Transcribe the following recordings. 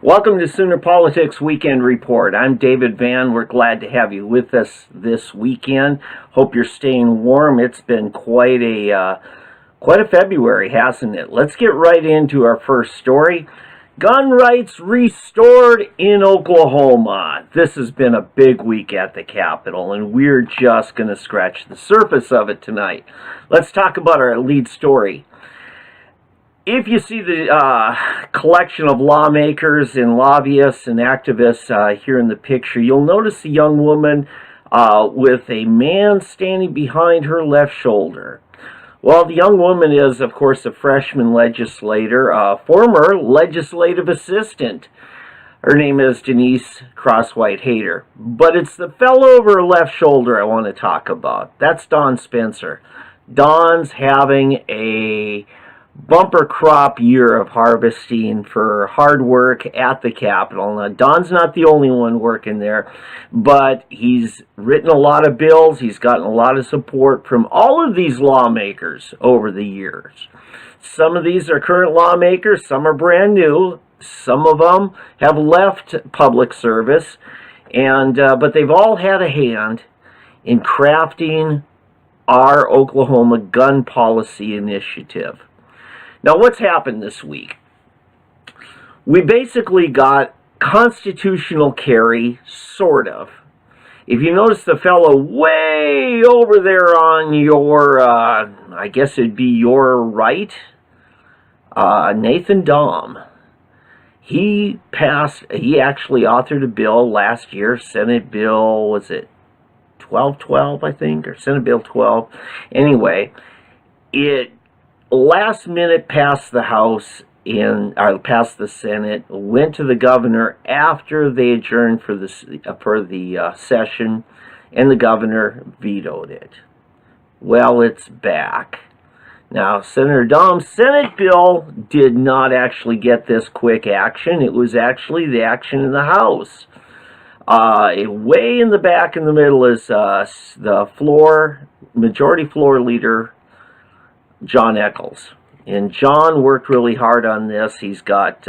Welcome to Sooner Politics Weekend Report. I'm David Vann. We're glad to have you with us this weekend. Hope you're staying warm. It's been quite a February, hasn't it? Let's get right into our first story. Gun rights restored in Oklahoma. This has been a big week at the Capitol, and we're just going to scratch the surface of it tonight. Let's talk about our lead story. If you see the collection of lawmakers and lobbyists and activists here in the picture, you'll notice a young woman with a man standing behind her left shoulder. Well, the young woman is, of course, a freshman legislator, former legislative assistant. Her name is Denise Crosswhite-Hader. But it's the fellow over her left shoulder I want to talk about. That's Don Spencer. Don's having a bumper crop year of harvesting for hard work at the Capitol. Now, Don's not the only one working there, but he's written a lot of bills. He's gotten a lot of support from all of these lawmakers over the years. Some of these are current lawmakers, some are brand new, some of them have left public service, and but they've all had a hand in crafting our Oklahoma gun policy initiative. Now, what's happened this week? We basically got constitutional carry, sort of. If you notice the fellow way over there on your, I guess it'd be your right, Nathan Dahm, he actually authored a bill last year, Senate Bill, was it 1212, I think, or Senate Bill 12. Anyway, it last minute passed the House passed the Senate, went to the governor after they adjourned for the session, and the governor vetoed it. Well, it's back. Now, Senator Dahm's Senate bill did not actually get this quick action. It was actually the action in the House. Way in the back in the middle is the majority floor leader, John Eccles. And John worked really hard on this. He's got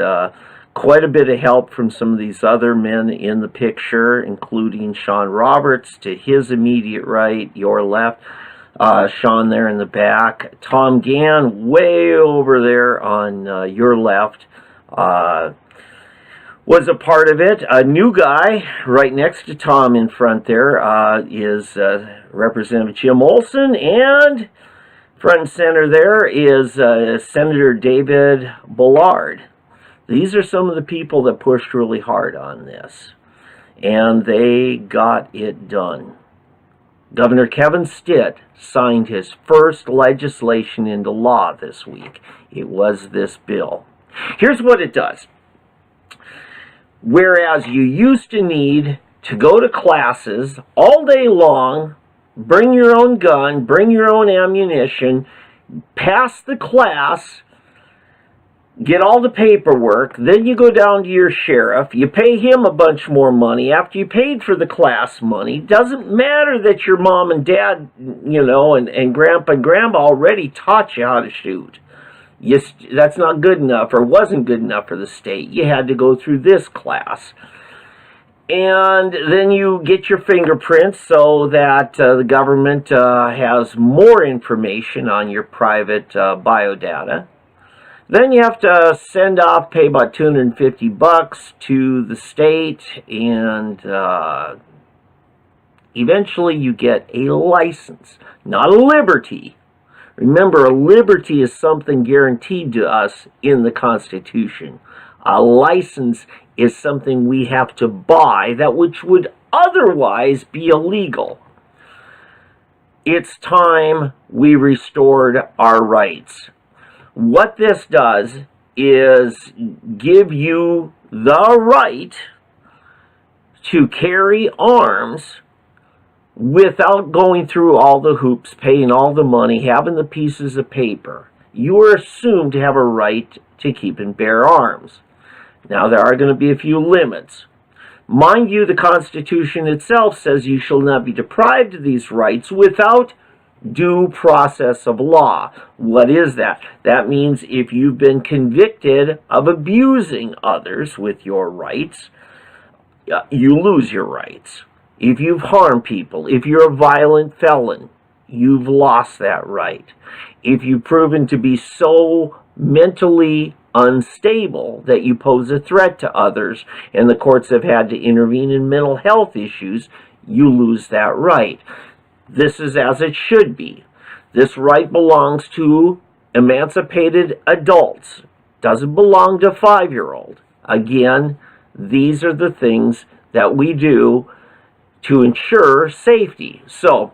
quite a bit of help from some of these other men in the picture, including Sean Roberts to his immediate right, your left, Sean there in the back, Tom Gann way over there on your left, was a part of it. A new guy right next to Tom in front there is Representative Jim Olson, and front and center there is Senator David Bullard. These are some of the people that pushed really hard on this, and they got it done. Governor Kevin Stitt signed his first legislation into law this week. It was this bill. Here's what it does. Whereas you used to need to go to classes all day long, bring your own gun, bring your own ammunition, pass the class, get all the paperwork, then you go down to your sheriff, you pay him a bunch more money after you paid for the class money. Doesn't matter that your mom and dad, and grandpa and grandma already taught you how to shoot. That's not good enough, or wasn't good enough for the state. You had to go through this class. And then you get your fingerprints so that the government has more information on your private biodata. Then you have to pay about $250 to the state, and eventually you get a license, not a liberty. Remember, a liberty is something guaranteed to us in the Constitution. A license is something we have to buy, that which would otherwise be illegal. It's time we restored our rights. What this does is give you the right to carry arms without going through all the hoops, paying all the money, having the pieces of paper. you are assumed to have a right to keep and bear arms. Now, there are going to be a few limits. Mind you, the Constitution itself says you shall not be deprived of these rights without due process of law. What is that? That means if you've been convicted of abusing others with your rights, you lose your rights. If you've harmed people, if you're a violent felon, you've lost that right. If you've proven to be so mentally unstable that you pose a threat to others and the courts have had to intervene in mental health issues, you lose that right. This is as it should be. This right belongs to emancipated adults. Doesn't belong to a 5-year-old. Again, these are the things that we do to ensure safety. So,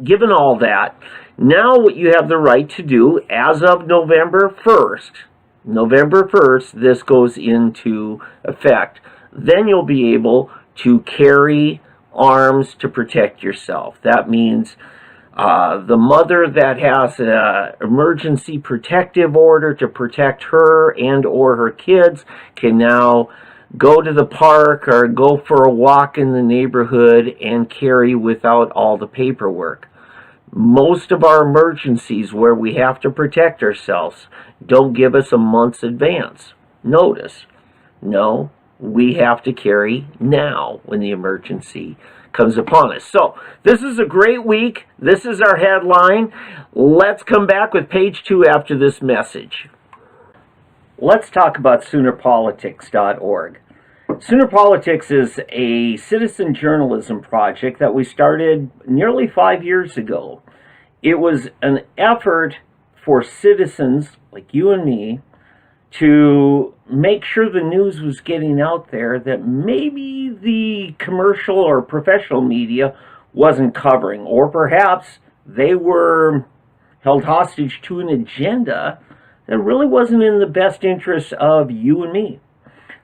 given all that, now what you have the right to do as of November 1st, this goes into effect. Then you'll be able to carry arms to protect yourself. That means the mother that has an emergency protective order to protect her and or her kids can now go to the park or go for a walk in the neighborhood and carry without all the paperwork. Most of our emergencies where we have to protect ourselves don't give us a month's advance notice. No, we have to carry now when the emergency comes upon us. So this is a great week. This is our headline. Let's come back with page 2 after this message. Let's talk about SoonerPolitics.org. Sooner Politics is a citizen journalism project that we started nearly 5 years ago. It was an effort for citizens like you and me to make sure the news was getting out there that maybe the commercial or professional media wasn't covering, or perhaps they were held hostage to an agenda that really wasn't in the best interest of you and me.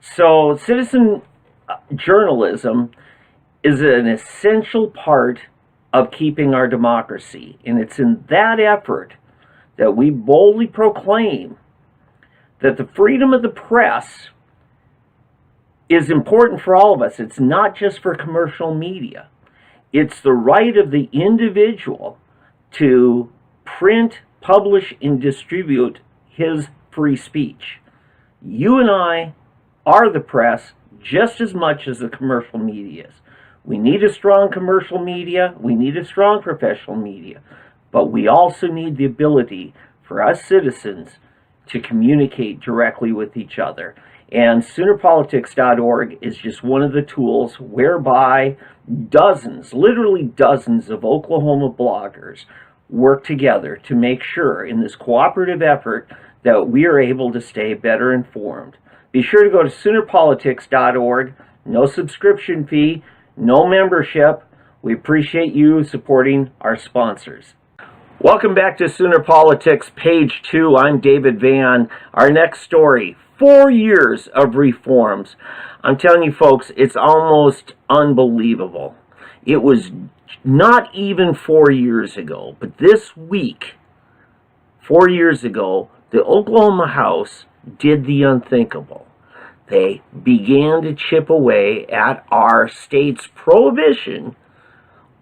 So citizen journalism is an essential part of keeping our democracy, and it's in that effort that we boldly proclaim that the freedom of the press is important for all of us. It's not just for commercial media. It's the right of the individual to print, publish, and distribute his free speech. You and I are the press just as much as the commercial media is. We need a strong commercial media. We need a strong professional media. But we also need the ability for us citizens to communicate directly with each other. And SoonerPolitics.org is just one of the tools whereby dozens, literally dozens of Oklahoma bloggers work together to make sure in this cooperative effort that we are able to stay better informed. Be sure to go to SoonerPolitics.org. No subscription fee, no membership. We appreciate you supporting our sponsors. Welcome back to Sooner Politics, page 2. I'm David Van. Our next story, 4 years of reforms. I'm telling you folks, it's almost unbelievable. It was not even 4 years ago, but this week, 4 years ago, the Oklahoma House did the unthinkable. They began to chip away at our state's prohibition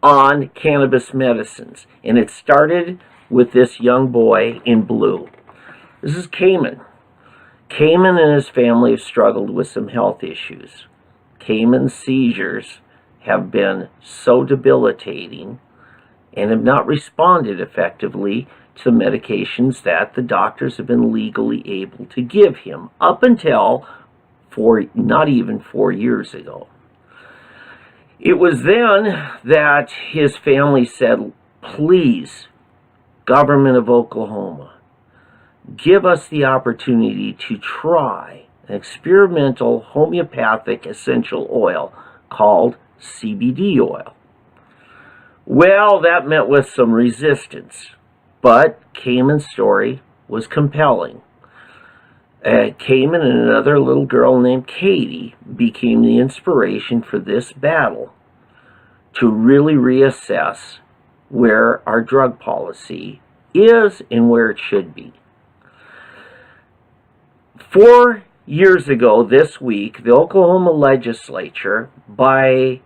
on cannabis medicines. And it started with this young boy in blue. This is Cayman. Cayman and his family have struggled with some health issues. Cayman's seizures have been so debilitating and have not responded effectively to medications that the doctors have been legally able to give him up until not even 4 years ago. It was then that his family said, please, government of Oklahoma, give us the opportunity to try an experimental homeopathic essential oil called CBD oil. Well, that met with some resistance, but Cayman's story was compelling. Cayman and another little girl named Katie became the inspiration for this battle to really reassess where our drug policy is and where it should be. 4 years ago this week, the Oklahoma legislature, by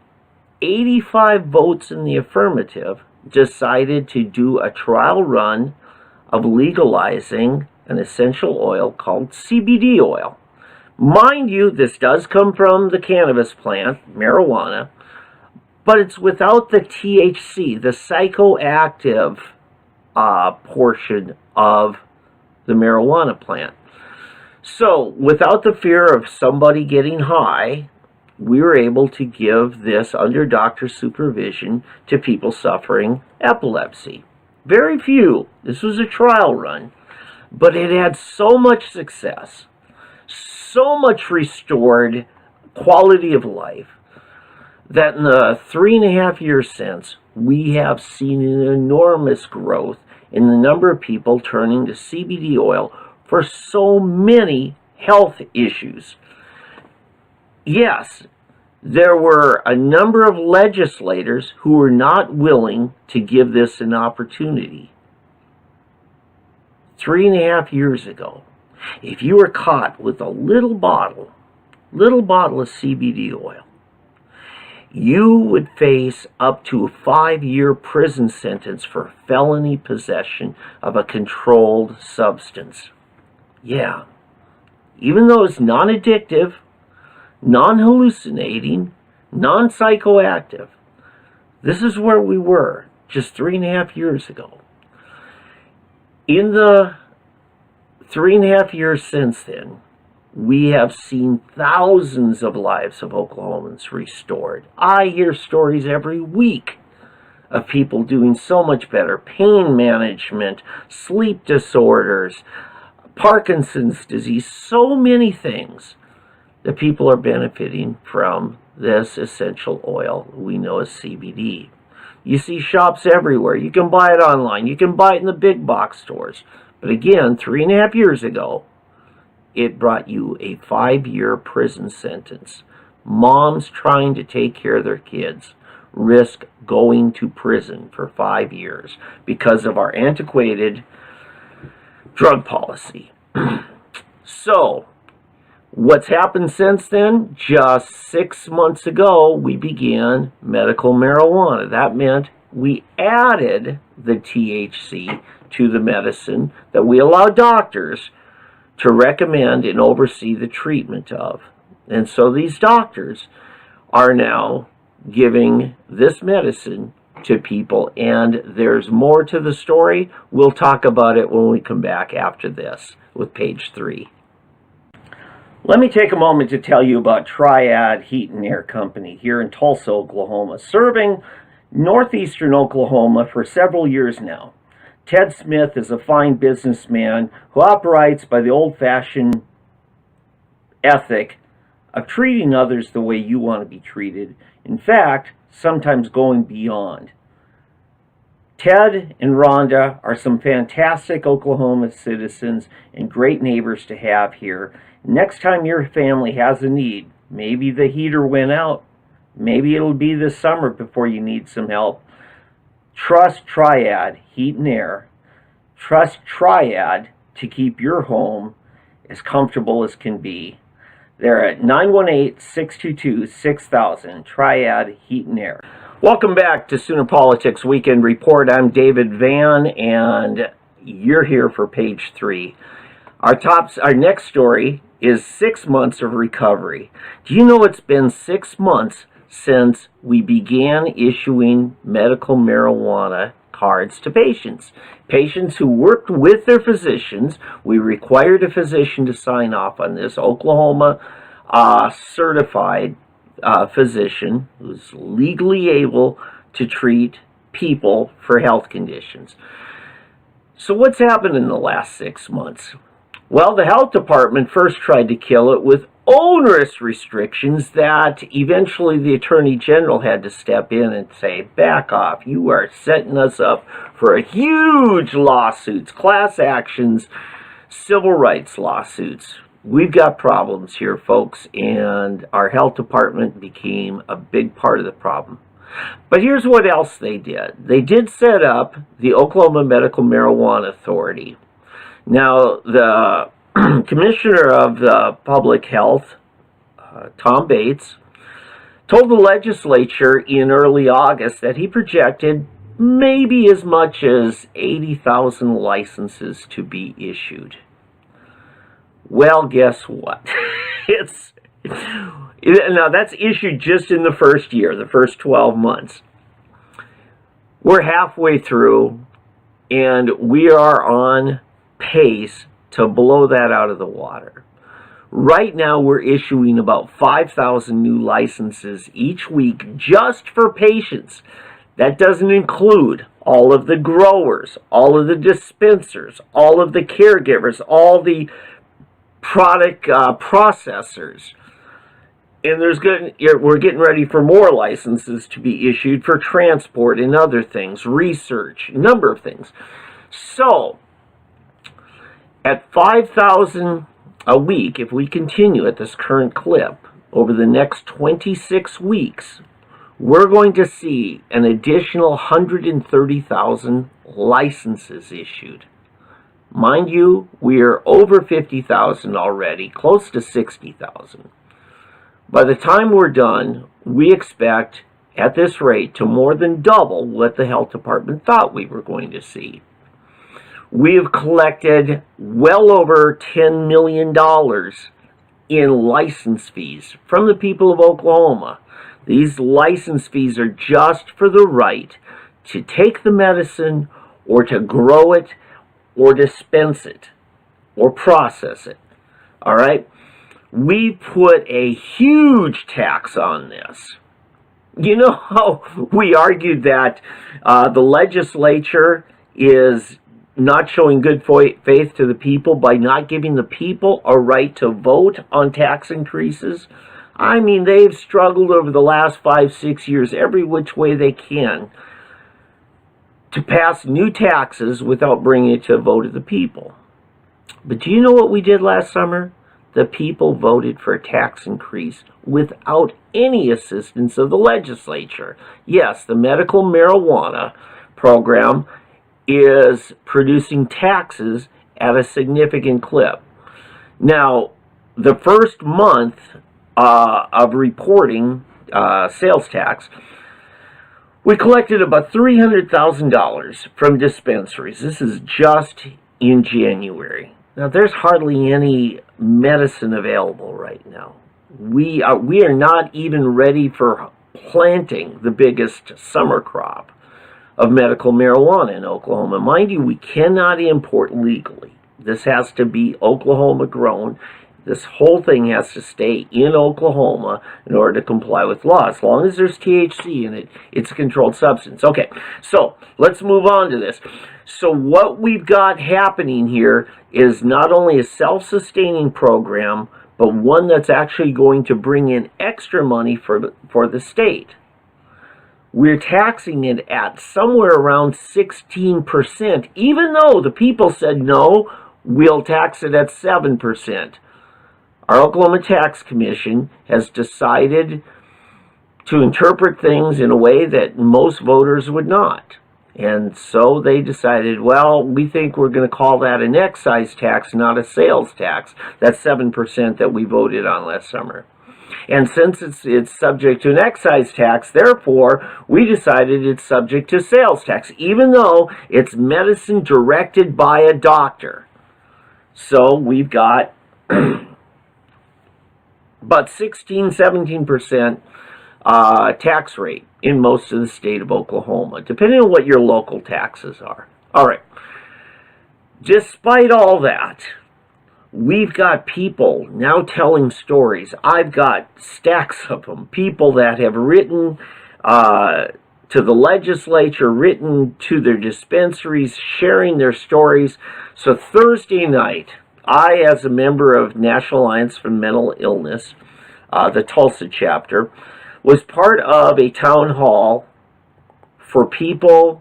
85 votes in the affirmative, decided to do a trial run of legalizing an essential oil called CBD oil. Mind you, this does come from the cannabis plant, marijuana, but it's without the THC, the psychoactive portion of the marijuana plant. So, without the fear of somebody getting high, we were able to give this under doctor supervision to people suffering epilepsy. Very few. This was a trial run, but it had so much success, so much restored quality of life, that in the 3.5 years since, we have seen an enormous growth in the number of people turning to CBD oil for so many health issues. Yes, there were a number of legislators who were not willing to give this an opportunity. 3.5 years ago, if you were caught with a little bottle of CBD oil, you would face up to a 5-year prison sentence for felony possession of a controlled substance. Yeah, even though it's non-addictive, non-hallucinating, non-psychoactive, this is where we were just 3.5 years ago. In the 3.5 years since then, we have seen thousands of lives of Oklahomans restored. I hear stories every week of people doing so much better. Pain management, sleep disorders, Parkinson's disease, so many things that people are benefiting from this essential oil we know as CBD. You see shops everywhere. You can buy it online. You can buy it in the big box stores. But again, 3.5 years ago, it brought you a 5-year prison sentence. Moms trying to take care of their kids risk going to prison for 5 years because of our antiquated drug policy. So, what's happened since then? Just 6 months ago, we began medical marijuana. That meant we added the THC to the medicine that we allow doctors to recommend and oversee the treatment of. And so these doctors are now giving this medicine to people, and there's more to the story. We'll talk about it when we come back after this with page 3. Let me take a moment to tell you about Triad Heat and Air Company here in Tulsa, Oklahoma, serving northeastern Oklahoma for several years now. Ted Smith is a fine businessman who operates by the old-fashioned ethic of treating others the way you want to be treated. In fact, sometimes going beyond. Ted and Rhonda are some fantastic Oklahoma citizens and great neighbors to have here. Next time your family has a need, maybe the heater went out, maybe it'll be this summer before you need some help, trust Triad Heat and Air. Trust Triad to keep your home as comfortable as can be. They're at 918-622-6000, Triad Heat and Air. Welcome back to Sooner Politics Weekend Report. I'm David Van, and you're here for page 3. Our next story is 6 months of recovery. Do you know it's been 6 months since we began issuing medical marijuana cards to patients? Patients who worked with their physicians. We required a physician to sign off on this. Oklahoma certified physician who's legally able to treat people for health conditions. So what's happened in the last 6 months? Well, the health department first tried to kill it with onerous restrictions that eventually the Attorney General had to step in and say, back off, you are setting us up for a huge lawsuits, class actions, civil rights lawsuits. We've got problems here, folks, and our health department became a big part of the problem. But here's what else they did. They did set up the Oklahoma Medical Marijuana Authority. Now, the Commissioner of Public Health, Tom Bates, told the legislature in early August that he projected maybe as much as 80,000 licenses to be issued. Well, guess what? Now, that's issued just in the first year, the first 12 months. We're halfway through, and we are on pace to blow that out of the water. Right now, we're issuing about 5,000 new licenses each week just for patients. That doesn't include all of the growers, all of the dispensers, all of the caregivers, all the product processors. And we're getting ready for more licenses to be issued for transport and other things, research, a number of things. So, at 5,000 a week, if we continue at this current clip, over the next 26 weeks, we're going to see an additional 130,000 licenses issued. Mind you, we are over 50,000 already, close to 60,000. By the time we're done, we expect, at this rate, to more than double what the health department thought we were going to see. We have collected well over $10 million in license fees from the people of Oklahoma. These license fees are just for the right to take the medicine or to grow it or dispense it or process it. All right? We put a huge tax on this. You know how we argued that the legislature is not showing good faith to the people by not giving the people a right to vote on tax increases? I mean, they've struggled over the last 5-6 years every which way they can to pass new taxes without bringing it to a vote of the people. But do you know what we did last summer? The people voted for a tax increase without any assistance of the legislature. Yes, the medical marijuana program is producing taxes at a significant clip. Now, the first month of reporting sales tax, we collected about $300,000 from dispensaries. This is just in January. Now, there's hardly any medicine available right now. We are not even ready for planting the biggest summer crop of medical marijuana in Oklahoma. Mind you, we cannot import legally. This has to be Oklahoma grown. This whole thing has to stay in Oklahoma in order to comply with law. As long as there's THC in it, it's a controlled substance. Okay, so let's move on to this. So what we've got happening here is not only a self-sustaining program, but one that's actually going to bring in extra money for the state. We're taxing it at somewhere around 16%, even though the people said, no, we'll tax it at 7%. Our Oklahoma Tax Commission has decided to interpret things in a way that most voters would not. And so they decided, well, we think we're going to call that an excise tax, not a sales tax. That's 7% that we voted on last summer. And since it's subject to an excise tax, therefore, we decided it's subject to sales tax, even though it's medicine directed by a doctor. So we've got about 16-17% tax rate in most of the state of Oklahoma, depending on what your local taxes are. All right. Despite all that, we've got people now telling stories. I've got stacks of them. People that have written to the legislature, written to their dispensaries, sharing their stories. So Thursday night, I, as a member of National Alliance for Mental Illness, the Tulsa chapter, was part of a town hall for people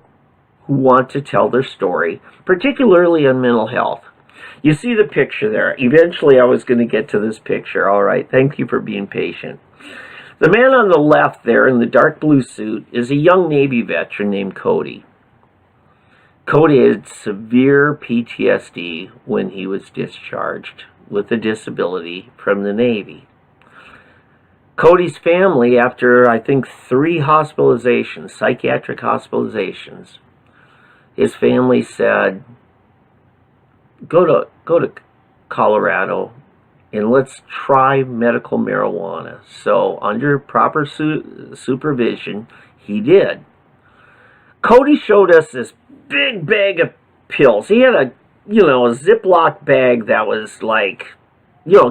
who want to tell their story, particularly on mental health. You see the picture there. Eventually, I was going to get to this picture. All right. Thank you for being patient. The man on the left there in the dark blue suit is a young Navy veteran named Cody. Cody had severe PTSD when he was discharged with a disability from the Navy. Cody's family, after I think 3 hospitalizations, psychiatric hospitalizations, his family said, go to Colorado and let's try medical marijuana. So under proper supervision, he did. Cody showed us this big bag of pills. He had a Ziploc bag that was like,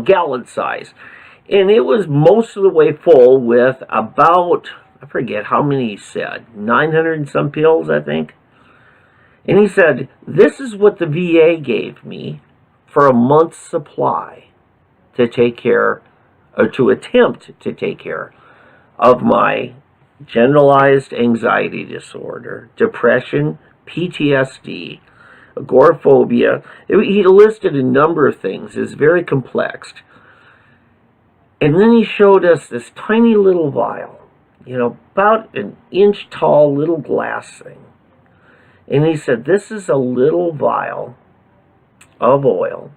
gallon size. And it was most of the way full with about, I forget how many he said, 900 and some pills, I think. And he said, this is what the VA gave me for a month's supply to take care, or to attempt to take care of my generalized anxiety disorder, depression, PTSD, agoraphobia. He listed a number of things. It's very complex. And then he showed us this tiny little vial, about an inch tall little glass thing. And he said, this is a little vial of oil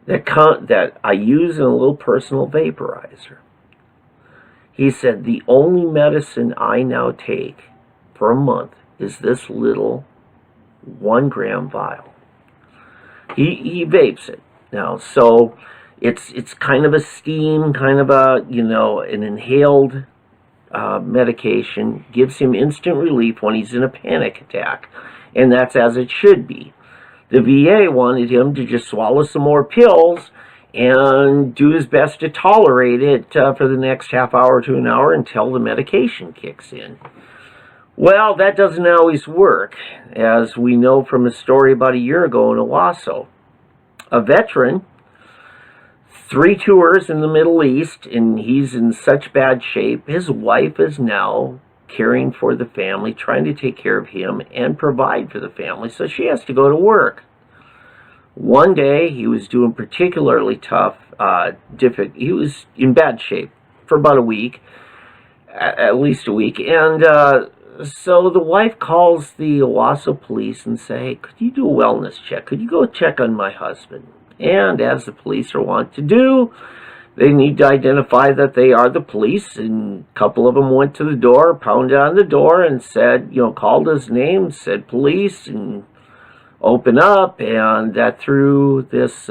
that I use in a little personal vaporizer. He said, the only medicine I now take for a month is this little 1 gram vial. He vapes it now, so it's kind of a steam, kind of a, an inhaled medication, gives him instant relief when he's in a panic attack, and that's as it should be. The VA wanted him to just swallow some more pills and do his best to tolerate it for the next half hour to an hour until the medication kicks in. Well, that doesn't always work, as we know from a story about a year ago in Owasso. A veteran, 3 tours in the Middle East, and he's in such bad shape. His wife is now caring for the family, trying to take care of him and provide for the family, so she has to go to work. One day, he was doing particularly tough, he was in bad shape for about a week, at least a week, and so the wife calls the Owasso police and say, could you do a wellness check? Could you go check on my husband? And as the police are wont to do, they need to identify that they are the police, and a couple of them went to the door, pounded on the door, and said, called his name, said police, and open up, and that threw this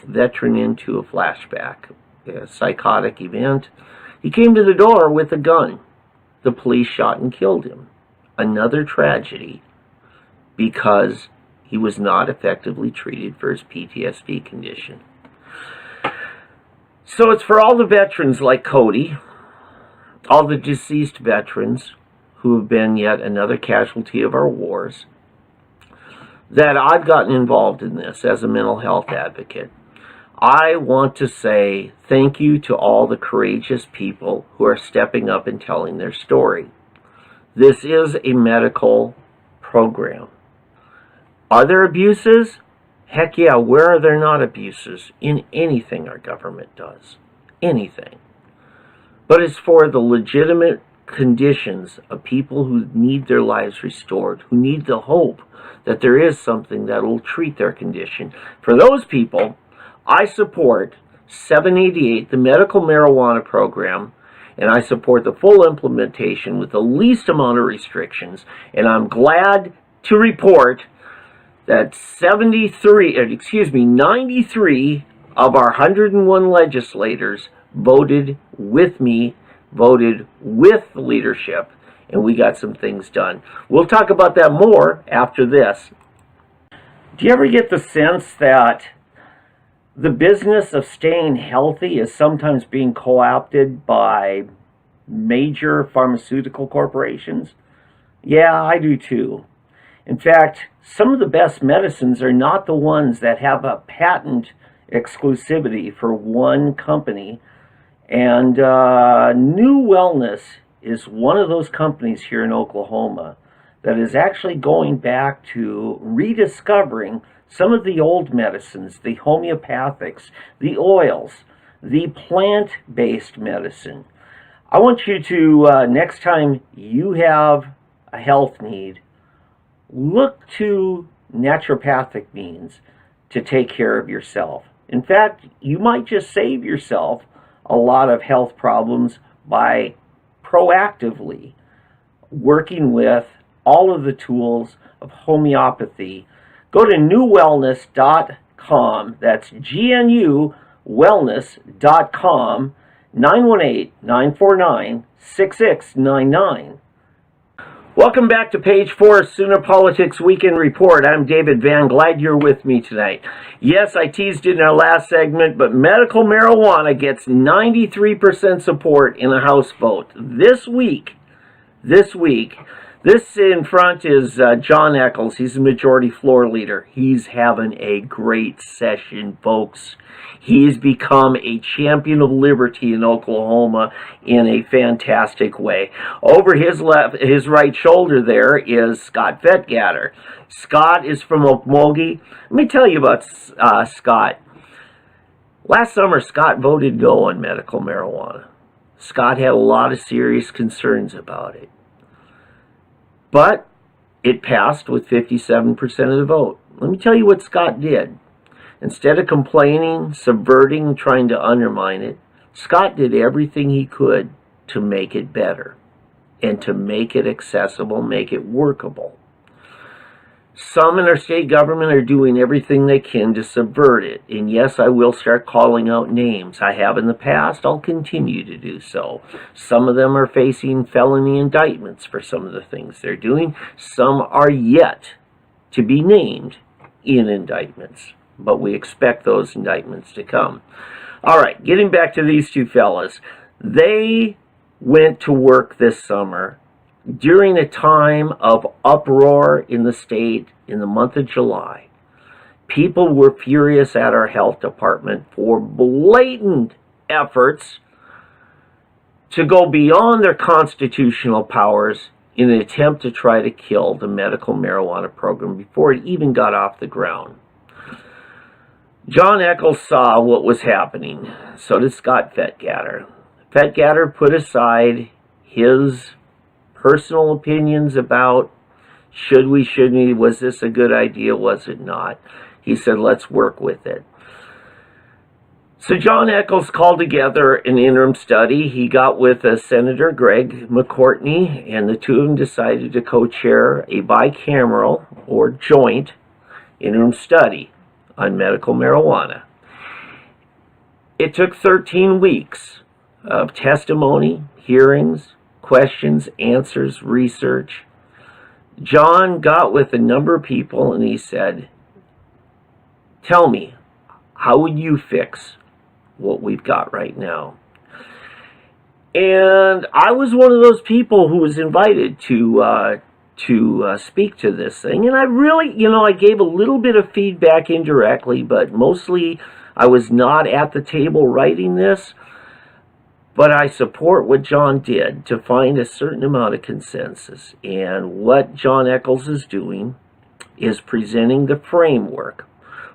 veteran into a flashback, a psychotic event. He came to the door with a gun. The police shot and killed him. Another tragedy, because he was not effectively treated for his PTSD condition. So it's for all the veterans like Cody, all the deceased veterans who have been yet another casualty of our wars, that I've gotten involved in this as a mental health advocate. I want to say thank you to all the courageous people who are stepping up and telling their story. This is a medical program. Are there abuses? Heck yeah, where are there not abuses in anything our government does? Anything. But it's for the legitimate conditions of people who need their lives restored, who need the hope that there is something that will treat their condition. For those people, I support 788, the medical marijuana program, and I support the full implementation with the least amount of restrictions. And I'm glad to report that 93 of our 101 legislators voted with me, voted with the leadership, and we got some things done. We'll talk about that more after this. Do you ever get the sense that the business of staying healthy is sometimes being co-opted by major pharmaceutical corporations? Yeah, I do too. In fact, some of the best medicines are not the ones that have a patent exclusivity for one company. And New Wellness is one of those companies here in Oklahoma that is actually going back to rediscovering some of the old medicines, the homeopathics, the oils, the plant-based medicine. I want you to, next time you have a health need, look to naturopathic means to take care of yourself. In fact, you might just save yourself a lot of health problems by proactively working with all of the tools of homeopathy. Go to newwellness.com. That's GNU wellness.com, 918-949-6699. Welcome back to page 4 of Sooner Politics Weekend Report. I'm David Van. Glad you're with me tonight. Yes, I teased it in our last segment, but medical marijuana gets 93% support in a House vote this week. This in front is John Echols. He's the majority floor leader. He's having a great session, folks. He's become a champion of liberty in Oklahoma in a fantastic way. Over his right shoulder there is Scott Fettgatter. Scott is from Okmulgee. Let me tell you about Scott. Last summer, Scott voted no on medical marijuana. Scott had a lot of serious concerns about it. But it passed with 57% of the vote. Let me tell you what Scott did. Instead of complaining, subverting, trying to undermine it, Scott did everything he could to make it better and to make it accessible, make it workable. Some in our state government are doing everything they can to subvert it. And yes, I will start calling out names. I have in the past. I'll continue to do so. Some of them are facing felony indictments for some of the things they're doing. Some are yet to be named in indictments. But we expect those indictments to come. All right, getting back to these two fellas. They went to work this summer during a time of uproar in the state in the month of July. People were furious at our health department for blatant efforts to go beyond their constitutional powers in an attempt to try to kill the medical marijuana program before it even got off the ground. John Echols saw what was happening. So did Scott Fettgatter. Fettgatter put aside his personal opinions about shouldn't we, was this a good idea, was it not? He said, let's work with it. So John Echols called together an interim study. He got with Senator Greg McCourtney, and the two of them decided to co-chair a bicameral or joint interim study on medical marijuana. It took 13 weeks of testimony, hearings, questions, answers, research. John got with a number of people and he said, tell me, how would you fix what we've got right now? And I was one of those people who was invited to speak to this thing. And I really, I gave a little bit of feedback indirectly, but mostly I was not at the table writing this. But I support what John did to find a certain amount of consensus. And what John Echols is doing is presenting the framework.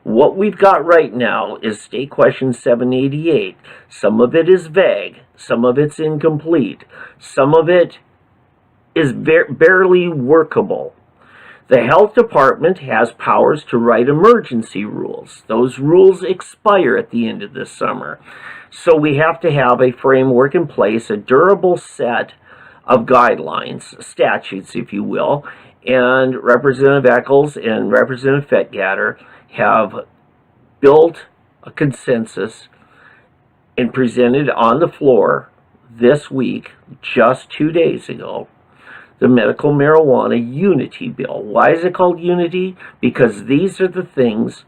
What we've got right now is State Question 788. Some of it is vague. Some of it's incomplete. Some of it is barely workable. The health department has powers to write emergency rules. Those rules expire at the end of this summer. So we have to have a framework in place, a durable set of guidelines, statutes, if you will. And Representative Echols and Representative Fettgatter have built a consensus and presented on the floor this week, just 2 days ago, the Medical Marijuana Unity Bill. Why is it called Unity? Because these are the things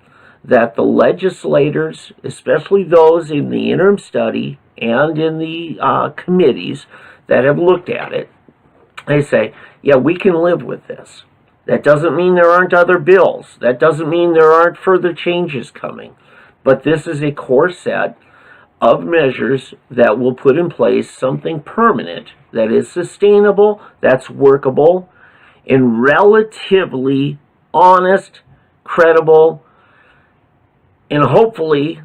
that the legislators, especially those in the interim study and in the committees that have looked at it, they say, yeah, we can live with this. That doesn't mean there aren't other bills. That doesn't mean there aren't further changes coming. But this is a core set of measures that will put in place something permanent that is sustainable, that's workable, and relatively honest, credible, and hopefully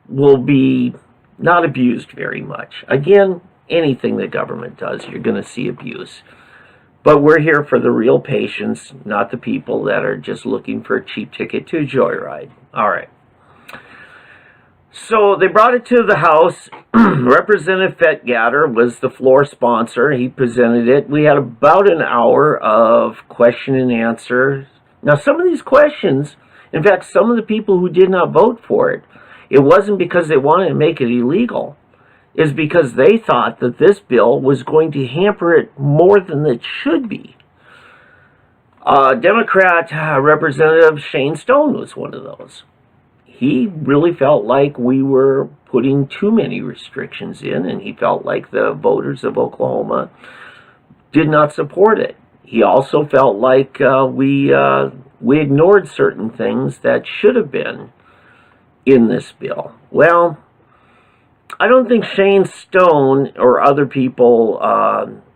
will be not abused very much. Again, anything the government does, you're going to see abuse. But we're here for the real patients, not the people that are just looking for a cheap ticket to a joyride. All right. So they brought it to the House. Representative Fettgatter was the floor sponsor. He presented it. We had about an hour of question and answer. Now, some of these questions, in fact, some of the people who did not vote for it, it wasn't because they wanted to make it illegal. It's because they thought that this bill was going to hamper it more than it should be. Democrat Representative Shane Stone was one of those. He really felt like we were putting too many restrictions in, and he felt like the voters of Oklahoma did not support it. He also felt like we ignored certain things that should have been in this bill. Well, I don't think Shane Stone or other people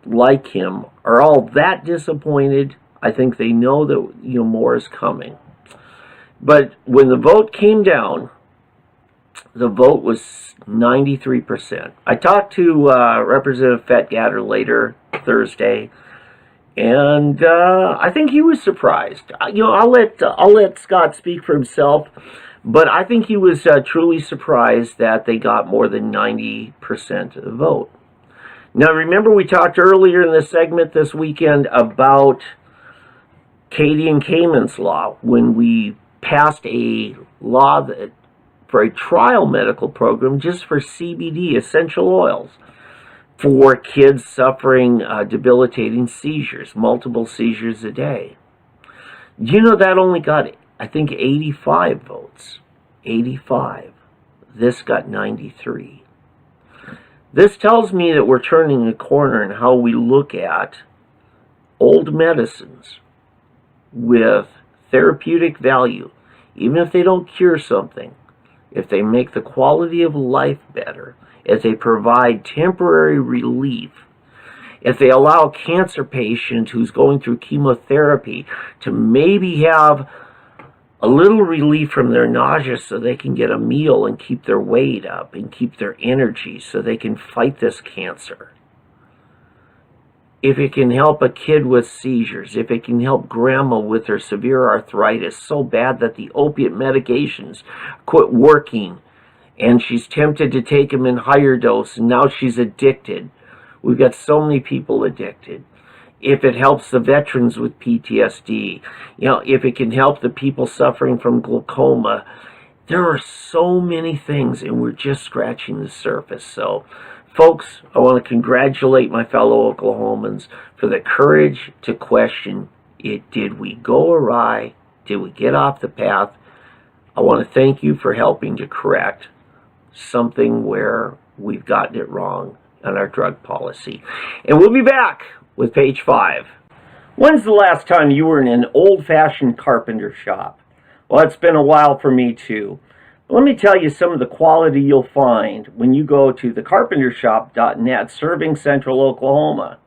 like him are all that disappointed. I think they know that more is coming. But when the vote came down, the vote was 93%. I talked to Representative Fettgatter later Thursday, and I think he was surprised. I'll let Scott speak for himself, but I think he was truly surprised that they got more than 90% of the vote. Now, remember we talked earlier in the segment this weekend about Katie and Cayman's law, when we passed a law for a trial medical program just for CBD, essential oils, for kids suffering debilitating seizures, multiple seizures a day. That only got, I think, 85 votes. 85. This got 93. This tells me that we're turning a corner in how we look at old medicines with therapeutic value, even if they don't cure something, if they make the quality of life better, if they provide temporary relief, if they allow a cancer patient who's going through chemotherapy to maybe have a little relief from their nausea so they can get a meal and keep their weight up and keep their energy so they can fight this cancer. If it can help a kid with seizures, if it can help grandma with her severe arthritis so bad that the opiate medications quit working and she's tempted to take them in higher dose and now she's addicted. We've got so many people addicted. If it helps the veterans with PTSD, if it can help the people suffering from glaucoma, there are so many things and we're just scratching the surface. So, folks, I want to congratulate my fellow Oklahomans for the courage to question it. Did we go awry? Did we get off the path? I want to thank you for helping to correct something where we've gotten it wrong on our drug policy. And we'll be back with page 5. When's the last time you were in an old-fashioned carpenter shop? Well, it's been a while for me too. Let me tell you some of the quality you'll find when you go to thecarpentershop.net, serving Central Oklahoma.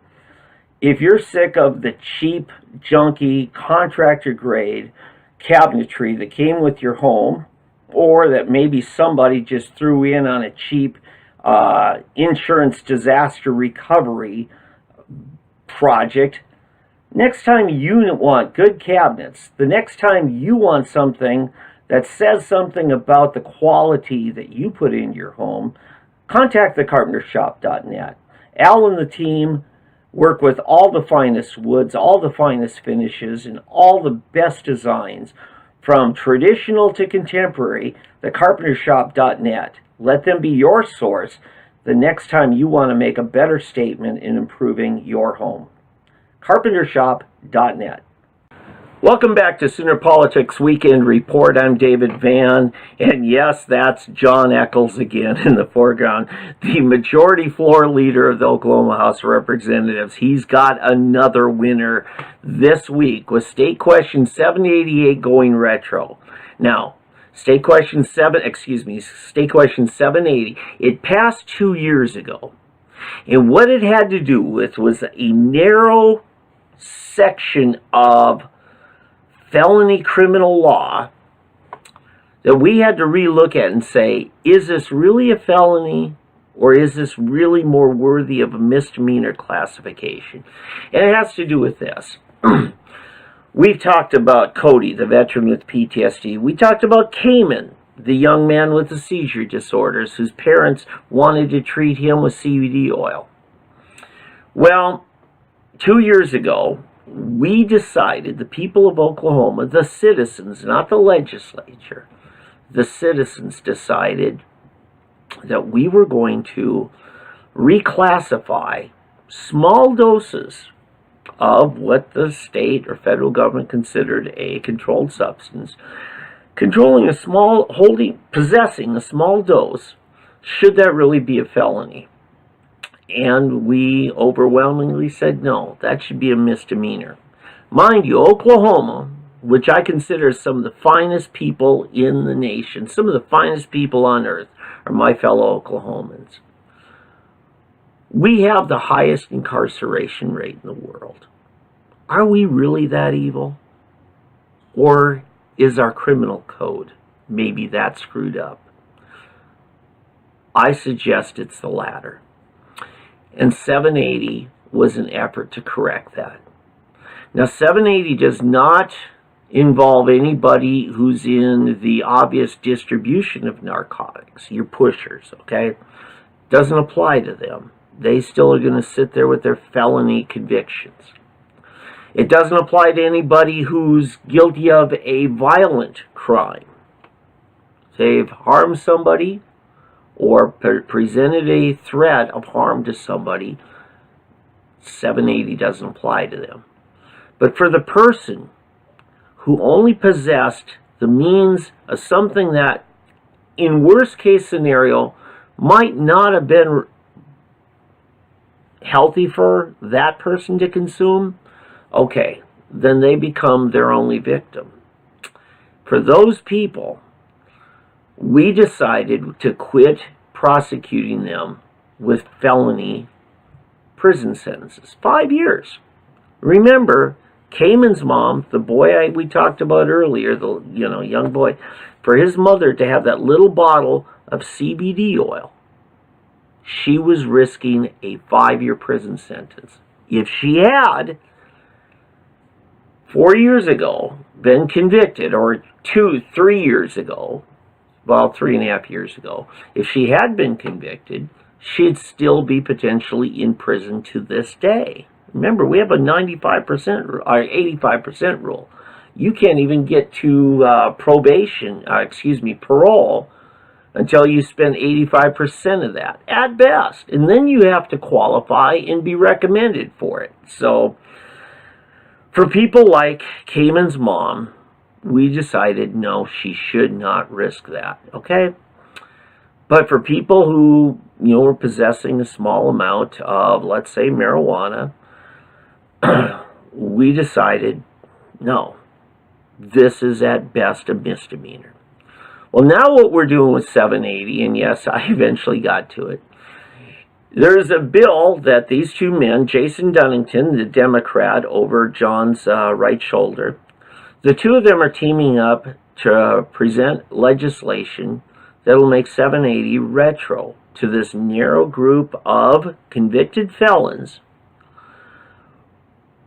If you're sick of the cheap, junky, contractor-grade cabinetry that came with your home, or that maybe somebody just threw in on a cheap insurance disaster recovery project, next time you want good cabinets, the next time you want something that says something about the quality that you put in your home, contact thecarpentershop.net. Al and the team work with all the finest woods, all the finest finishes, and all the best designs, from traditional to contemporary. Thecarpentershop.net. Let them be your source the next time you want to make a better statement in improving your home. Carpentershop.net. Welcome back to Sooner Politics Weekend Report. I'm David Van, and yes, that's John Eccles again in the foreground, the majority floor leader of the Oklahoma House of Representatives. He's got another winner this week with State Question 788 going retro. Now, State Question 780, it passed 2 years ago, and what it had to do with was a narrow section of felony criminal law that we had to relook at and say, is this really a felony, or is this really more worthy of a misdemeanor classification? And it has to do with this. We've talked about Cody, the veteran with PTSD. We talked about Cayman, the young man with the seizure disorders, whose parents wanted to treat him with CBD oil. Well, 2 years ago, we decided, the people of Oklahoma, the citizens, not the legislature, the citizens decided that we were going to reclassify small doses of what the state or federal government considered a controlled substance. Possessing a small dose, should that really be a felony? And we overwhelmingly said no, that should be a misdemeanor. Mind you, Oklahoma, which I consider some of the finest people in the nation, some of the finest people on earth, are my fellow Oklahomans. We have the highest incarceration rate in the world. Are we really that evil? Or is our criminal code maybe that screwed up? I suggest it's the latter. And 780 was an effort to correct that. Now, 780 does not involve anybody who's in the obvious distribution of narcotics, your pushers, okay? Doesn't apply to them. They still are going to sit there with their felony convictions. It doesn't apply to anybody who's guilty of a violent crime. They've harmed somebody or presented a threat of harm to somebody. 780 doesn't apply to them. But for the person who only possessed the means of something that, in worst case scenario, might not have been healthy for that person to consume, okay, then they become their only victim. For those people, we decided to quit prosecuting them with felony prison sentences. 5 years. Remember, Cayman's mom, the boy we talked about earlier, the young boy, for his mother to have that little bottle of CBD oil, she was risking a 5-year prison sentence. If she had 4 years ago been convicted, or 3 years ago, well, 3.5 years ago, if she had been convicted, she'd still be potentially in prison to this day. Remember, we have a 95% or 85% rule. You can't even get to parole, until you spend 85% of that, at best. And then you have to qualify and be recommended for it. So, for people like Cayman's mom, we decided, no, she should not risk that, okay? But for people who, were possessing a small amount of, let's say, marijuana, we decided, no, this is at best a misdemeanor. Well, now what we're doing with 780, and yes, I eventually got to it, there's a bill that these two men, Jason Dunnington, the Democrat over John's right shoulder, the two of them are teaming up to present legislation that will make 780 retro to this narrow group of convicted felons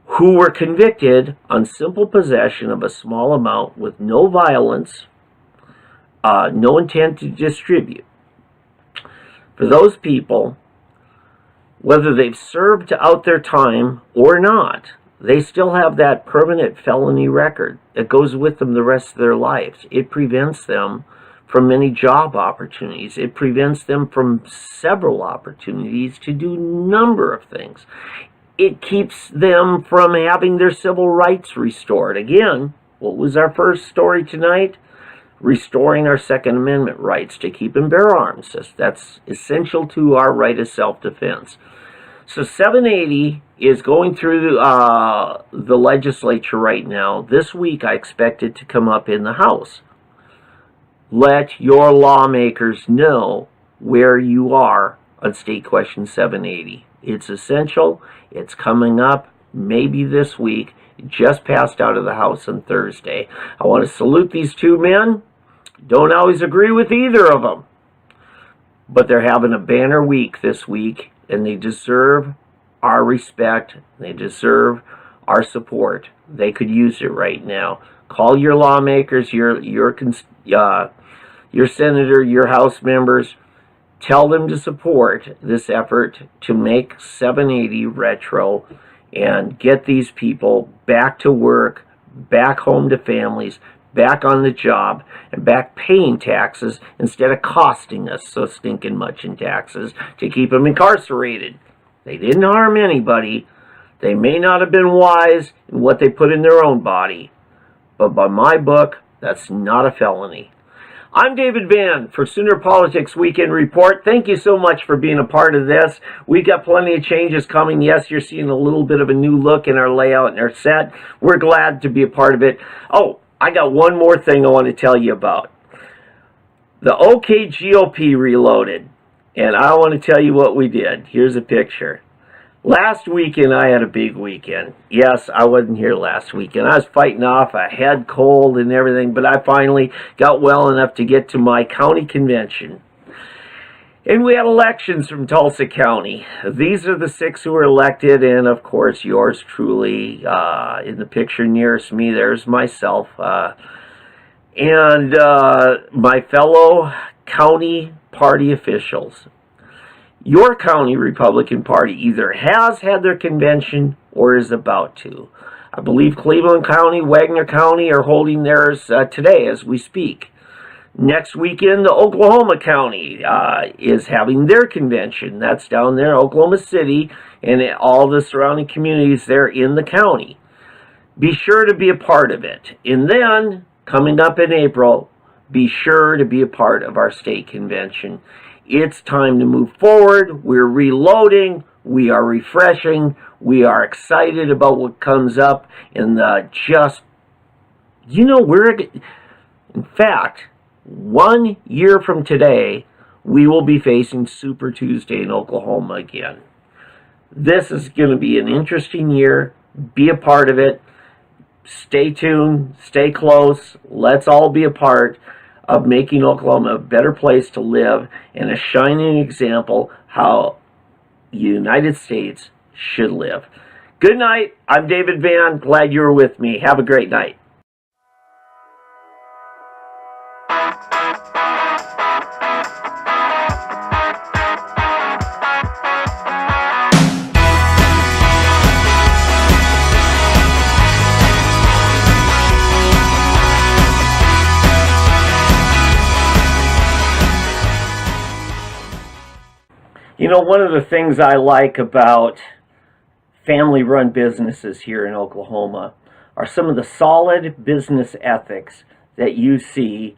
who were convicted on simple possession of a small amount with no violence, no intent to distribute. For those people, whether they've served out their time or not, they still have that permanent felony record that goes with them the rest of their lives. It prevents them from many job opportunities. It prevents them from several opportunities to do a number of things. It keeps them from having their civil rights restored. Again, what was our first story tonight? Restoring our Second Amendment rights to keep and bear arms. That's essential to our right of self-defense. So 780 is going through the legislature right now. This week I expect it to come up in the House. Let your lawmakers know where you are on State Question 780. It's essential. It's coming up maybe this week. It just passed out of the House on Thursday. I want to salute these two men, Don't always agree with either of them. But they're having a banner week this week, and they deserve our respect. They deserve our support. They could use it right now. Call your lawmakers, your senator, your House members. Tell them to support this effort to make 780 retro and get these people back to work, back home to families, back on the job, and back paying taxes instead of costing us so stinking much in taxes to keep them incarcerated. They didn't harm anybody. They may not have been wise in what they put in their own body, but by my book, that's not a felony. I'm David Van for Sooner Politics Weekend Report. Thank you so much for being a part of this. We got plenty of changes coming. Yes, you're seeing a little bit of a new look in our layout and our set. We're glad to be a part of it. Oh, I got one more thing I want to tell you about. The OKGOP Reloaded. And I want to tell you what we did. Here's a picture. Last weekend, I had a big weekend. Yes, I wasn't here last weekend. I was fighting off a head cold and everything, but I finally got well enough to get to my county convention. And we had elections from Tulsa County. These are the 6 who were elected, and of course, yours truly. In the picture nearest me, there's myself. And my fellow county party officials. Your county Republican Party either has had their convention or is about to. I believe Cleveland County, Wagner County are holding theirs today as we speak. Next weekend, the Oklahoma County is having their convention. That's down there, Oklahoma City, and all the surrounding communities there in the county. Be sure to be a part of it. And then, coming up in April, be sure to be a part of our state convention. It's time to move forward. We're reloading. We are refreshing. We are excited about what comes up. And in fact, 1 year from today, we will be facing Super Tuesday in Oklahoma again. This is going to be an interesting year. Be a part of it. Stay tuned. Stay close. Let's all be a part of making Oklahoma a better place to live and a shining example how the United States should live. Good night. I'm David Van. Glad you were with me. Have a great night. You know, one of the things I like about family-run businesses here in Oklahoma are some of the solid business ethics that you see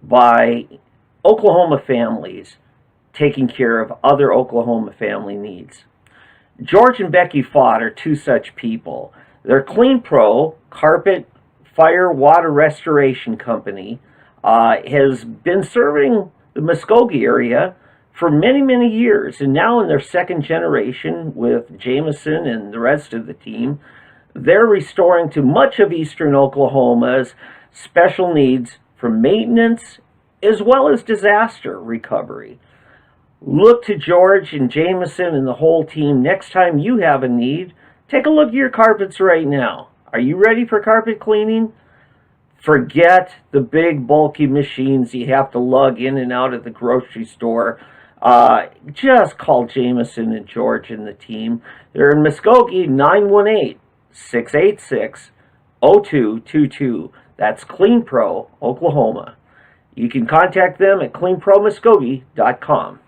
by Oklahoma families taking care of other Oklahoma family needs. George and Becky Fott are 2 such people. Their Clean Pro carpet, fire, water restoration company has been serving the Muskogee area for many, many years, and now in their 2nd generation with Jameson and the rest of the team, they're restoring to much of eastern Oklahoma's special needs for maintenance as well as disaster recovery. Look to George and Jameson and the whole team next time you have a need. Take a look at your carpets right now. Are you ready for carpet cleaning? Forget the big bulky machines you have to lug in and out of the grocery store. Just call Jameson and George and the team. They're in Muskogee, 918-686-0222. That's Clean Pro, Oklahoma. You can contact them at cleanpromuskogee.com.